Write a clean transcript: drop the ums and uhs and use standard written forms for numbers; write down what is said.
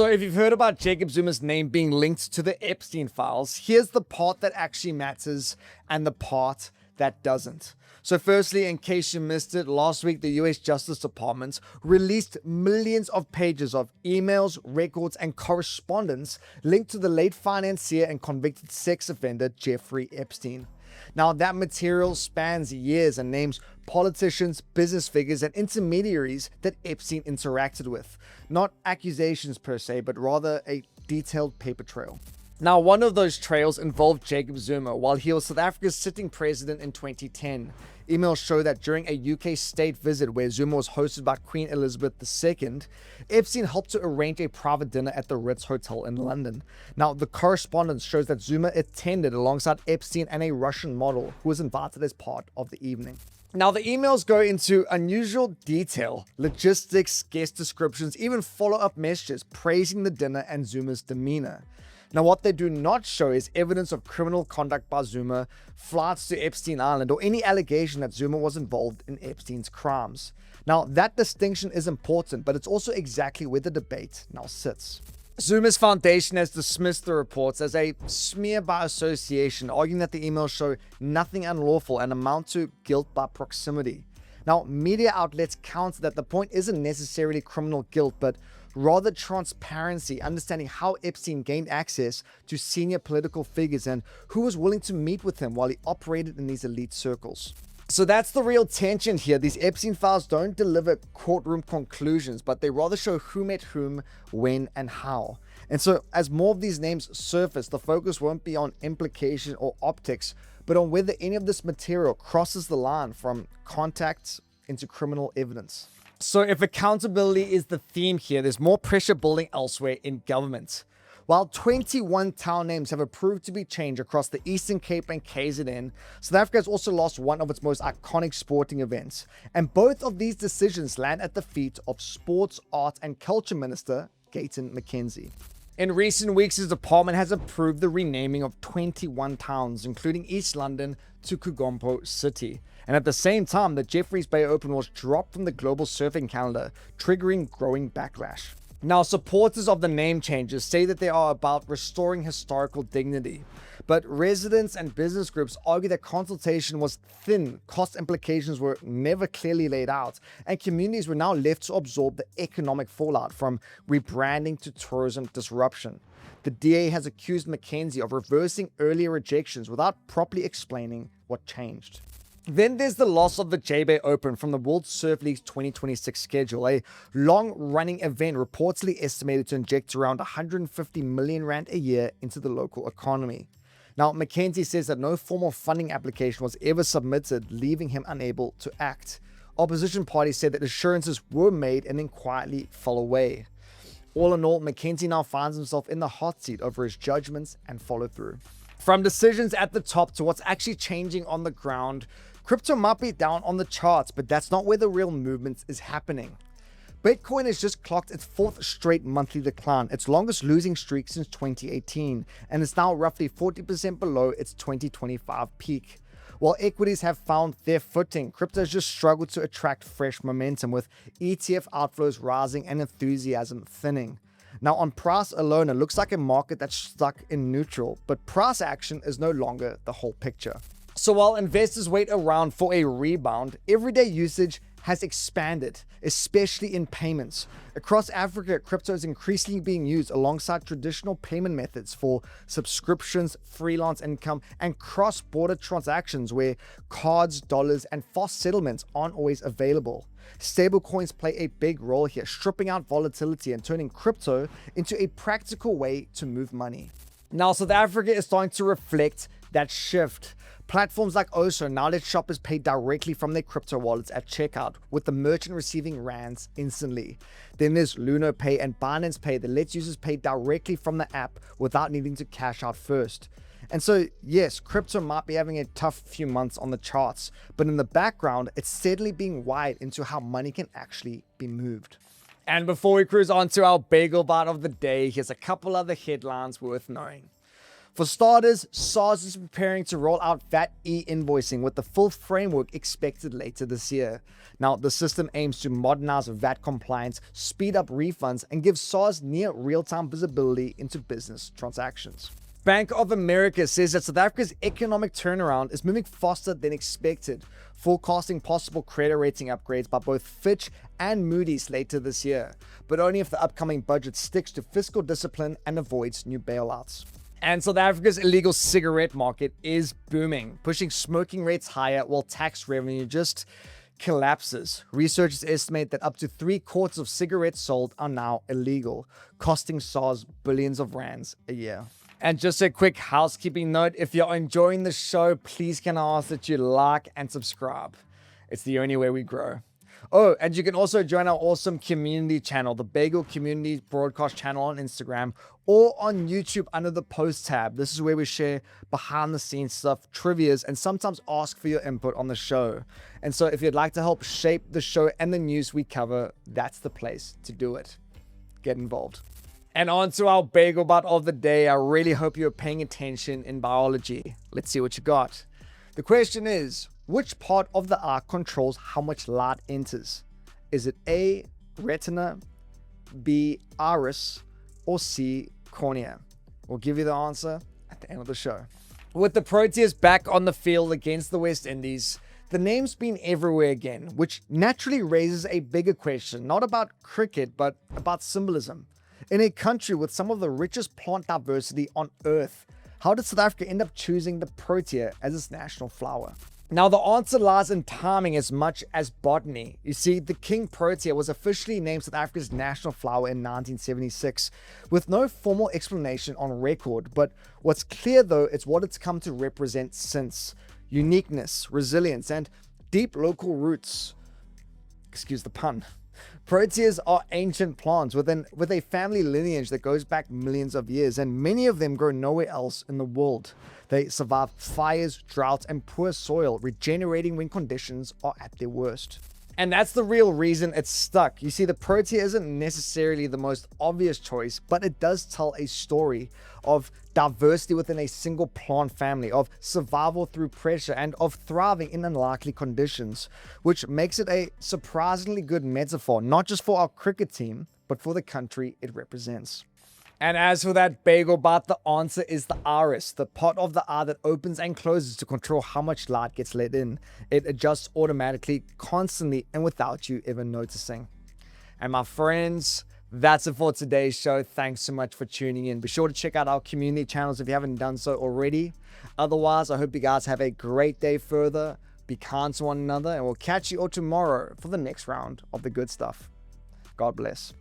So if you've heard about Jacob Zuma's name being linked to the Epstein files, here's the part that actually matters and the part that doesn't. So firstly, in case you missed it, last week the US Justice Department released millions of pages of emails, records, and correspondence linked to the late financier and convicted sex offender Jeffrey Epstein. Now, that material spans years and names politicians, business figures, and intermediaries that Epstein interacted with. Not accusations per se, but rather a detailed paper trail. Now, one of those trails involved Jacob Zuma while he was South Africa's sitting president in 2010. Emails show that during a UK state visit where Zuma was hosted by Queen Elizabeth II, Epstein helped to arrange a private dinner at the Ritz Hotel in London. Now, the correspondence shows that Zuma attended alongside Epstein and a Russian model who was invited as part of the evening. Now, the emails go into unusual detail, logistics, guest descriptions, even follow-up messages praising the dinner and Zuma's demeanor. Now, what they do not show is evidence of criminal conduct by Zuma, flights to Epstein Island, or any allegation that Zuma was involved in Epstein's crimes. Now, that distinction is important, but it's also exactly where the debate now sits. Zuma's foundation has dismissed the reports as a smear by association, arguing that the emails show nothing unlawful and amount to guilt by proximity. Now, media outlets counter that the point isn't necessarily criminal guilt, but rather transparency, understanding how Epstein gained access to senior political figures and who was willing to meet with him while he operated in these elite circles. So that's the real tension here. These Epstein files don't deliver courtroom conclusions, but they rather show who met whom, when, and how. And so as more of these names surface, the focus won't be on implication or optics, but on whether any of this material crosses the line from contacts into criminal evidence. So if accountability is the theme here, there's more pressure building elsewhere in government. While 21 town names have approved to be changed across the Eastern Cape and KZN, South Africa has also lost one of its most iconic sporting events. And both of these decisions land at the feet of Sports, Art and Culture Minister Gayton McKenzie. In recent weeks, his department has approved the renaming of 21 towns, including East London, to Kugompo City. And at the same time, the Jeffreys Bay Open was dropped from the global surfing calendar, triggering growing backlash. Now, supporters of the name changes say that they are about restoring historical dignity, but residents and business groups argue that consultation was thin, cost implications were never clearly laid out, and communities were now left to absorb the economic fallout from rebranding to tourism disruption. The DA has accused McKenzie of reversing earlier rejections without properly explaining what changed. Then there's the loss of the J-Bay Open from the World Surf League's 2026 schedule, a long-running event reportedly estimated to inject around 150 million rand a year into the local economy. Now, McKenzie says that no formal funding application was ever submitted, leaving him unable to act. Opposition parties said that assurances were made and then quietly fell away. All in all, McKenzie now finds himself in the hot seat over his judgments and follow-through. From decisions at the top to what's actually changing on the ground, crypto might be down on the charts, but that's not where the real movement is happening. Bitcoin has just clocked its fourth straight monthly decline, its longest losing streak since 2018, and is now roughly 40% below its 2025 peak. While equities have found their footing, crypto has just struggled to attract fresh momentum, with ETF outflows rising and enthusiasm thinning. Now, on price alone, it looks like a market that's stuck in neutral, but price action is no longer the whole picture. So while investors wait around for a rebound, everyday usage has expanded, especially in payments. Across Africa, crypto is increasingly being used alongside traditional payment methods for subscriptions, freelance income, and cross-border transactions where cards, dollars, and fast settlements aren't always available. Stablecoins play a big role here, stripping out volatility and turning crypto into a practical way to move money. Now, South Africa is starting to reflect that shift. Platforms like Oso now let shoppers pay directly from their crypto wallets at checkout, with the merchant receiving rands instantly. Then there's Luno Pay and Binance Pay that lets users pay directly from the app without needing to cash out first. And so, yes, crypto might be having a tough few months on the charts, but in the background, it's steadily being wired into how money can actually be moved. And before we cruise on to our Bagel Bite of the day, here's a couple other headlines worth knowing. For starters, SARS is preparing to roll out VAT e-invoicing with the full framework expected later this year. Now, the system aims to modernize VAT compliance, speed up refunds, and give SARS near real-time visibility into business transactions. Bank of America says that South Africa's economic turnaround is moving faster than expected, forecasting possible credit rating upgrades by both Fitch and Moody's later this year, but only if the upcoming budget sticks to fiscal discipline and avoids new bailouts. And South Africa's illegal cigarette market is booming, pushing smoking rates higher while tax revenue just collapses. Researchers estimate that up to 3/4 of cigarettes sold are now illegal, costing SARS billions of rands a year. And just a quick housekeeping note, if you're enjoying the show, please can I ask that you like and subscribe. It's the only way we grow. Oh, and you can also join our awesome community channel, the Bagel Community Broadcast channel on Instagram or on YouTube under the post tab. This is where we share behind the scenes stuff, trivias, and sometimes ask for your input on the show. And so if you'd like to help shape the show and the news we cover, that's the place to do it. Get involved. And on to our Bagel Bite of the day. I really hope you're paying attention in biology. Let's see what you got. The question is, which part of the eye controls how much light enters? Is it A, retina, B, iris, or C, cornea? We'll give you the answer at the end of the show. With the Proteas back on the field against the West Indies, the name's been everywhere again, which naturally raises a bigger question, not about cricket, but about symbolism. In a country with some of the richest plant diversity on Earth, how did South Africa end up choosing the Protea as its national flower? Now, the answer lies in timing as much as botany. You see, the King Protea was officially named South Africa's national flower in 1976, with no formal explanation on record. But what's clear, though, is what it's come to represent since: uniqueness, resilience, and deep local roots. Excuse the pun. Proteas are ancient plants with a family lineage that goes back millions of years, and many of them grow nowhere else in the world. They survive fires, droughts, and poor soil, regenerating when conditions are at their worst. And that's the real reason it's stuck. You see, the Protea isn't necessarily the most obvious choice, but it does tell a story of diversity within a single plant family, of survival through pressure, and of thriving in unlikely conditions, which makes it a surprisingly good metaphor, not just for our cricket team, but for the country it represents. And as for that Bagel Bite, the answer is the iris, the part of the eye that opens and closes to control how much light gets let in. It adjusts automatically, constantly, and without you ever noticing. And my friends, that's it for today's show. Thanks so much for tuning in. Be sure to check out our community channels if you haven't done so already. Otherwise, I hope you guys have a great day further. Be kind to one another, and we'll catch you all tomorrow for the next round of the good stuff. God bless.